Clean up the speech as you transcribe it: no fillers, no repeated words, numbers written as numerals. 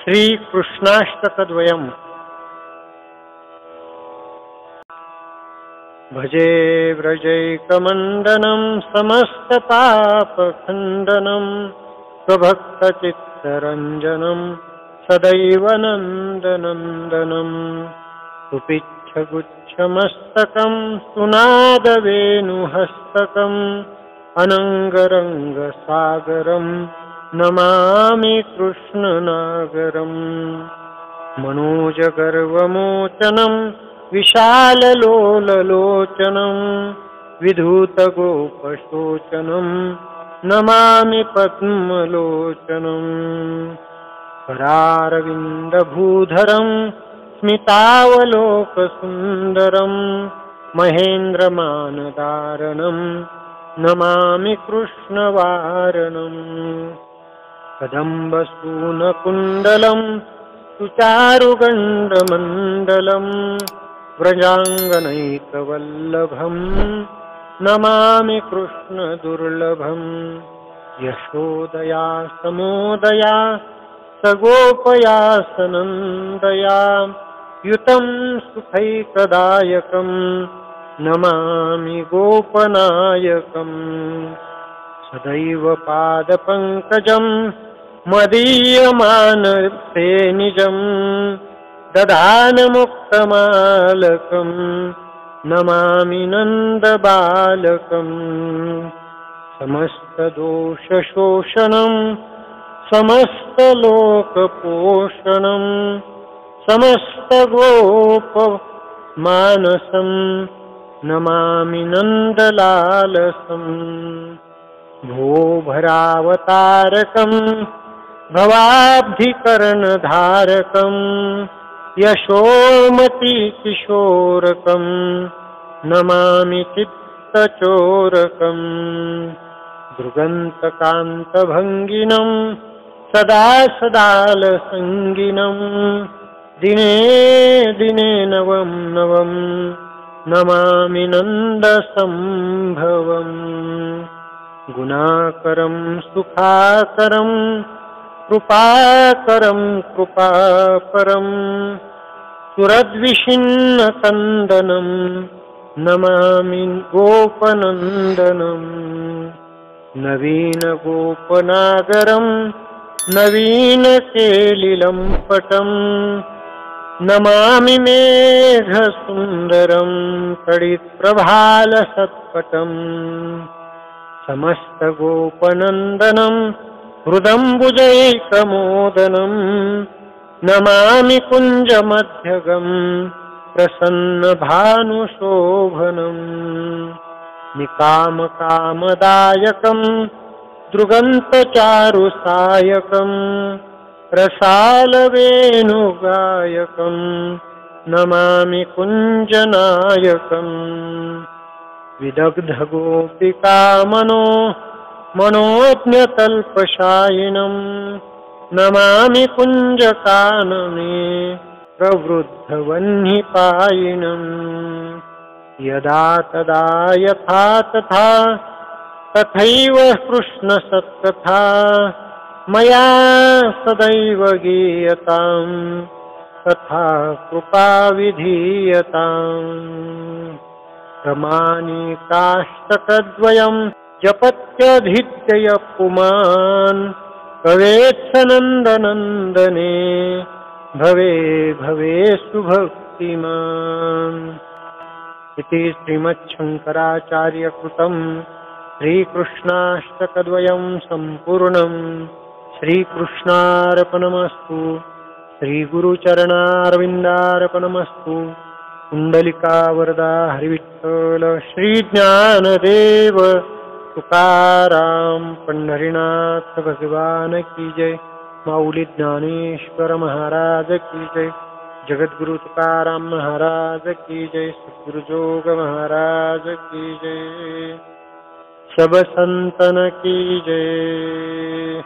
श्रीकृष्णाष्टकद्वयम्। भजे व्रजैकमण्डनं समस्ततापखण्डनं स्वभक्तचित्तरञ्जनं सदैव नन्दनन्दनं सुपिच्छगुच्छमस्तकं सुनादवेणुहस्तकम् अनङ्गरङ्गसागरं नमामि कृष्णनागरम्। मनोजगर्वमोचनं विशाललोललोचनं विधूतगोपशोचनं नमामि पद्मलोचनं। करारविन्दभूधरं स्मितावलोकसुन्दरं महेन्द्रमानदारणं नमामि कृष्णवारणम्। कदम्बसूनकुण्डलं सुचारुगण्डमण्डलं व्रजाङ्गनैकवल्लभं नमामि कृष्णदुर्लभम्। यशोदया समोदया सगोपया सनन्दया युतं सुखैकदायकं नमामि गोपनायकम्। सदैव पादपङ्कजं मदीयमानसे निजं दधानमुक्तमालकं नमामि नन्दबालकम्। समस्तदोषशोषणं समस्तलोकपोषणं समस्तगोपमानसं नमामि नन्दलालसम्। भोभरावतारकं भवाब्धिकर्णधारकं यशोमतिकिशोरकं नमामि चित्तचोरकम्। दृगन्तकान्तभङ्गिनं सदा सदालसङ्गिनं दिने दिने नवं नवं नमामि नन्दसम्भवम्। गुणाकरं सुखाकरं कृपाकरं कृपापरं सुरद्विषिन्नकन्दनं नमामि गोपनन्दनम्। नवीनगोपनागरं नवीनकेलिलं पटं नमामि मेघसुन्दरं तडित्प्रभालसत्पटम्। समस्तगोपनन्दनं हृदम्बुजैकमोदनं नमामि कुञ्जमध्यगं प्रसन्नभानुशोभनम्। निकामकामदायकं दृगन्तचारुसायकं रसालवेणुगायकं नमामि कुञ्जनायकम्। विदग्धगोपिकामनो मनोज्ञतल्पशायिनं नमामि कुञ्जकानने प्रवृद्धवह्निपायिनम्। यदा तदा यथा तथा तथैव कृष्णसत्कथा मया सदैव गीयतां तथा कृपा विधीयताम्। प्रमाणिकाष्टकद्वयं जपत्यधित्यय पुमान् भवेत्सनन्दनन्दने भवे भवे सुभक्तिमान्। इति श्रीमच्छङ्कराचार्यकृतं श्रीकृष्णाष्टकद्वयं सम्पूर्णम्। श्रीकृष्णार्पणमस्तु। श्रीगुरुचरणारविन्दार्पणमस्तु। कुण्डलिकावरदा हरिविठ्ठल श्रीज्ञानदेव तुकाराम पंढरीनाथ भगवान की जय। माऊली ज्ञानेश्वर महाराज की जय। जगद्गुरु तुकाराम महाराज की जय। सद्गुरु जोग महाराज की जय। सब संतन की जय।